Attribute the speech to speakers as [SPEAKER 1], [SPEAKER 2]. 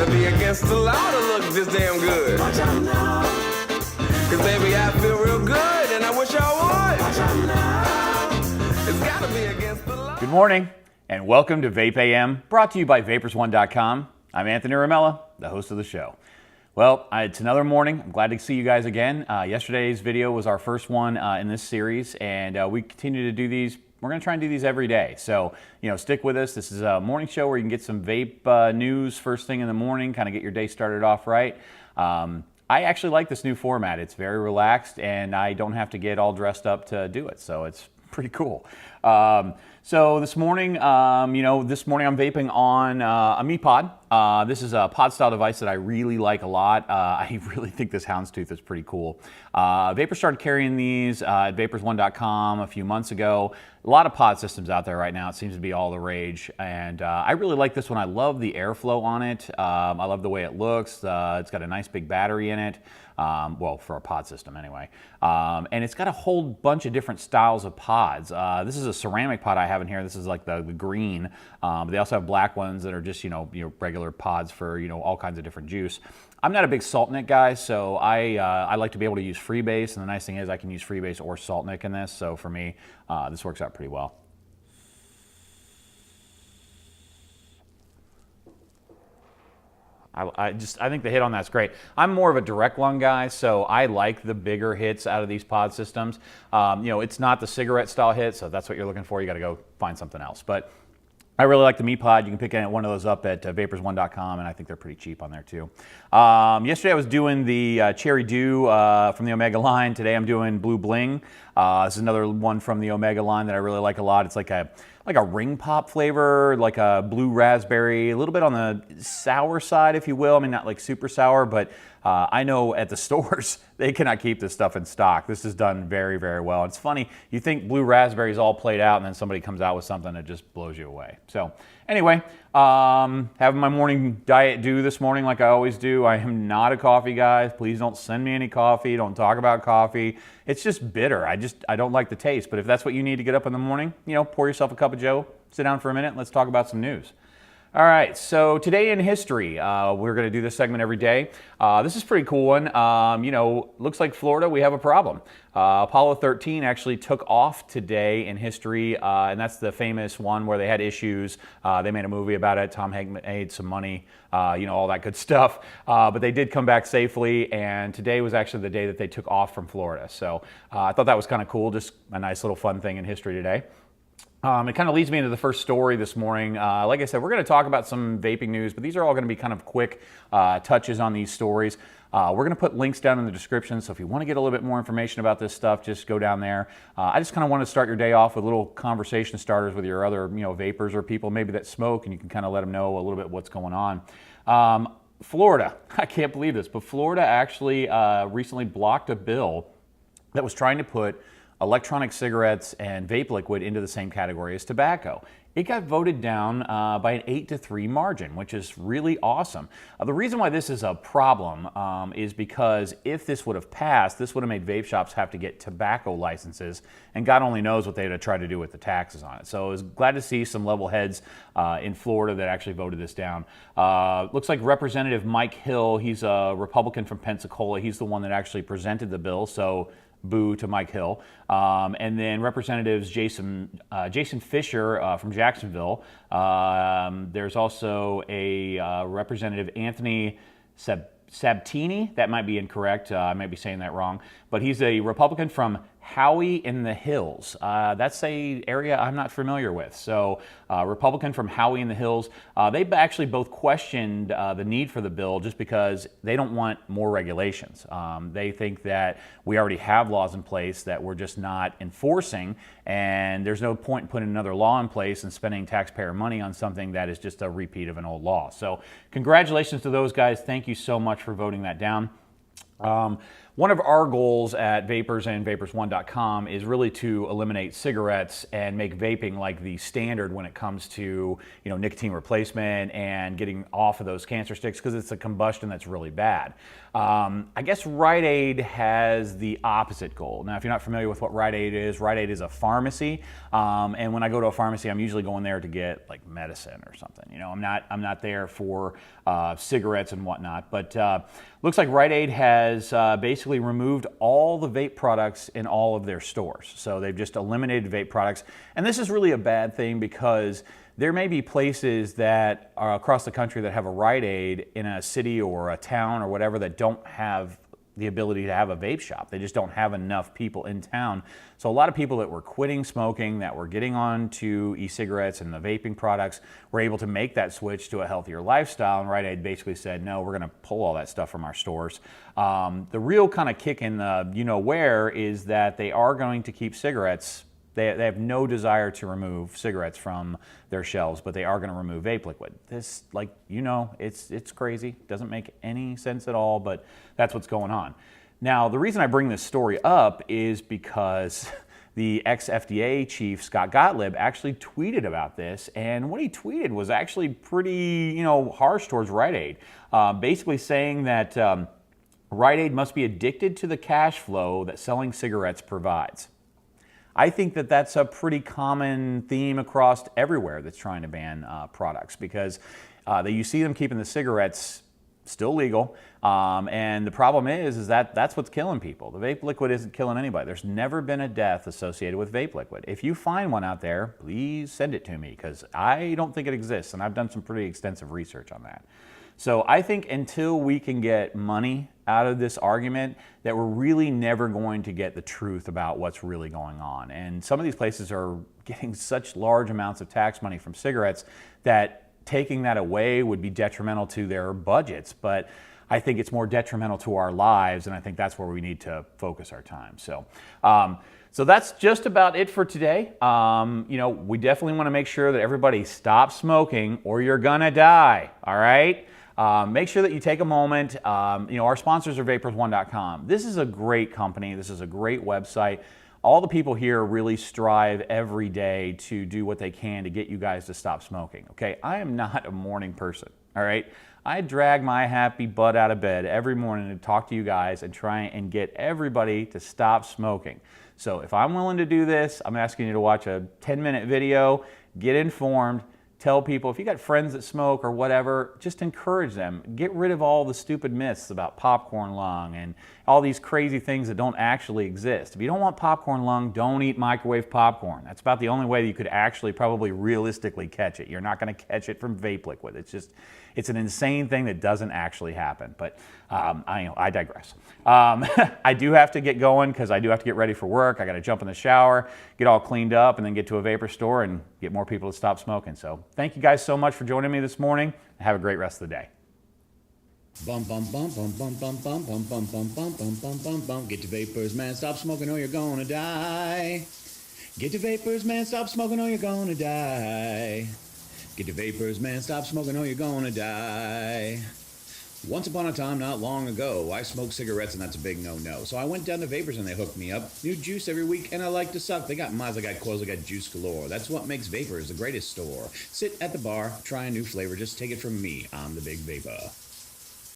[SPEAKER 1] gotta be against the law to look this damn good. Watch out now. Cause baby, I feel real good and I wish I would. Watch out now. It's gotta be against the law.
[SPEAKER 2] Good morning and welcome to Vape AM, brought to you by Vapors1.com. I'm Anthony Ramella, the host of the show. Well, it's another morning. I'm glad to see you guys again. Yesterday's video was our first one in this series, and we continue to do these. We're going to try and do these every day. So, stick with us. This is a morning show where you can get some vape news first thing in the morning, kind of get your day started off right. I actually like this new format. It's very relaxed, and I don't have to get all dressed up to do it. So it's pretty cool. So this morning, I'm vaping on a Mi Pod. This is a pod style device that I really like a lot. I really think this houndstooth is pretty cool. Vapor started carrying these at Vapors1.com a few months ago. A lot of pod systems out there right now. It seems to be all the rage. And I really like this one. I love the airflow on it. I love the way it looks. It's got a nice big battery in it. Well, for a pod system anyway. And it's got a whole bunch of different styles of pods. This is a ceramic pod I have in here. This is like the green. They also have black ones that are just, regular pods for, all kinds of different juice. I'm not a big Saltnik guy, so I like to be able to use Freebase. And the nice thing is I can use Freebase or Saltnik in this. So for me, this works out pretty well. I think the hit on that's great. I'm more of a direct lung guy, so I like the bigger hits out of these pod systems. It's not the cigarette style hit, so if that's what you're looking for, you got to go find something else. But I really like the Mi Pod. You can pick one of those up at Vapors1.com, and I think they're pretty cheap on there too. Yesterday I was doing the Cherry Dew from the Omega line. Today I'm doing Blue Bling. This is another one from the Omega line that I really like a lot. It's like a ring pop flavor, like a blue raspberry, a little bit on the sour side, if you will. I mean, not like super sour, but I know at the stores, they cannot keep this stuff in stock. This is done very, very well. It's funny, you think blue raspberry is all played out, and then somebody comes out with something that just blows you away. So anyway, having my morning diet dew this morning like I always do. I am not a coffee guy. Please don't send me any coffee. Don't talk about coffee. It's just bitter. I don't like the taste. But if that's what you need to get up in the morning, pour yourself a cup of Joe, sit down for a minute, and let's talk about some news. All right, so today in history, we're going to do this segment every day. This is a pretty cool one. Looks like Florida, we have a problem. Apollo 13 actually took off today in history, and that's the famous one where they had issues. They made a movie about it. Tom Hanks made some money, all that good stuff. But they did come back safely, and today was actually the day that they took off from Florida. So I thought that was kind of cool, just a nice little fun thing in history today. It kind of leads me into the first story this morning. Like I said, we're going to talk about some vaping news, but these are all going to be kind of quick touches on these stories. We're going to put links down in the description, so if you want to get a little bit more information about this stuff, just go down there. I just kind of want to start your day off with little conversation starters with your other vapors or people maybe that smoke, and you can kind of let them know a little bit what's going on. Florida, I can't believe this, but Florida actually recently blocked a bill that was trying to put electronic cigarettes and vape liquid into the same category as tobacco. It got voted down by an 8-3 margin, which is really awesome. The reason why this is a problem is because if this would have passed, this would have made vape shops have to get tobacco licenses, and God only knows what they'd have tried to do with the taxes on it. So I was glad to see some level heads in Florida that actually voted this down. Looks like Representative Mike Hill, he's a Republican from Pensacola. He's the one that actually presented the bill, so boo to Mike Hill. And then Representatives Jason Fisher from Jacksonville. There's also a Representative Anthony Sabtini. That might be incorrect. I might be saying that wrong. But he's a Republican from Howey in the Hills. That's an area I'm not familiar with. So Republican from Howey in the Hills. They actually both questioned the need for the bill just because they don't want more regulations. They think that we already have laws in place that we're just not enforcing, and there's no point in putting another law in place and spending taxpayer money on something that is just a repeat of an old law. So congratulations to those guys. Thank you so much for voting that down. One of our goals at Vapers and Vapers1.com is really to eliminate cigarettes and make vaping like the standard when it comes to nicotine replacement and getting off of those cancer sticks, because it's a combustion that's really bad. I guess Rite Aid has the opposite goal. Now, if you're not familiar with what Rite Aid is a pharmacy, and when I go to a pharmacy, I'm usually going there to get like medicine or something. I'm not there for cigarettes and whatnot. But looks like Rite Aid has basically removed all the vape products in all of their stores. So they've just eliminated vape products, and this is really a bad thing because there may be places that are across the country that have a Rite Aid in a city or a town or whatever that don't have the ability to have a vape shop. They just don't have enough people in town. So a lot of people that were quitting smoking, that were getting on to e-cigarettes and the vaping products, were able to make that switch to a healthier lifestyle. And Rite Aid basically said, no, we're going to pull all that stuff from our stores. The real kind of kick in the where is that they are going to keep cigarettes. They have no desire to remove cigarettes from their shelves, but they are going to remove vape liquid. This, it's crazy. Doesn't make any sense at all, but that's what's going on. Now, the reason I bring this story up is because the ex-FDA chief, Scott Gottlieb, actually tweeted about this, and what he tweeted was actually pretty, harsh towards Rite Aid, basically saying that Rite Aid must be addicted to the cash flow that selling cigarettes provides. I think that that's a pretty common theme across everywhere that's trying to ban products, because you see them keeping the cigarettes still legal, and the problem is that that's what's killing people. The vape liquid isn't killing anybody. There's never been a death associated with vape liquid. If you find one out there, please send it to me, because I don't think it exists, and I've done some pretty extensive research on that. So I think until we can get money out of this argument, that we're really never going to get the truth about what's really going on. And some of these places are getting such large amounts of tax money from cigarettes that taking that away would be detrimental to their budgets. But I think it's more detrimental to our lives, and I think that's where we need to focus our time. So that's just about it for today. We definitely want to make sure that everybody stops smoking or you're gonna die, all right? Make sure that you take a moment. Our sponsors are Vapers1.com. This is a great company. This is a great website. All the people here really strive every day to do what they can to get you guys to stop smoking, okay? I am not a morning person, all right? I drag my happy butt out of bed every morning to talk to you guys and try and get everybody to stop smoking. So if I'm willing to do this, I'm asking you to watch a 10-minute video, get informed, tell people, if you got friends that smoke or whatever, just encourage them. Get rid of all the stupid myths about popcorn lung and all these crazy things that don't actually exist. If you don't want popcorn lung, don't eat microwave popcorn. That's about the only way that you could actually probably realistically catch it. You're not going to catch it from vape liquid. It's an insane thing that doesn't actually happen. But I digress. I do have to get going because I do have to get ready for work. I got to jump in the shower, get all cleaned up, and then get to a vapor store and get more people to stop smoking. So thank you guys so much for joining me this morning. Have a great rest of the day.
[SPEAKER 3] Bum bum bum bum bum bum bum bum bum bum bum bum bum bum bum. Get your vapors, man. Stop smoking or you're gonna die. Get your vapors, man. Stop smoking or you're gonna die. Get your vapors, man. Stop smoking or you're gonna die. Once upon a time, not long ago, I smoked cigarettes and that's a big no-no. So I went down to Vapors and they hooked me up. New juice every week and I like to suck. They got miles, they got coils, they got juice galore. That's what makes Vapors the greatest store. Sit at the bar, try a new flavor, just take it from me. I'm the Big Vapor.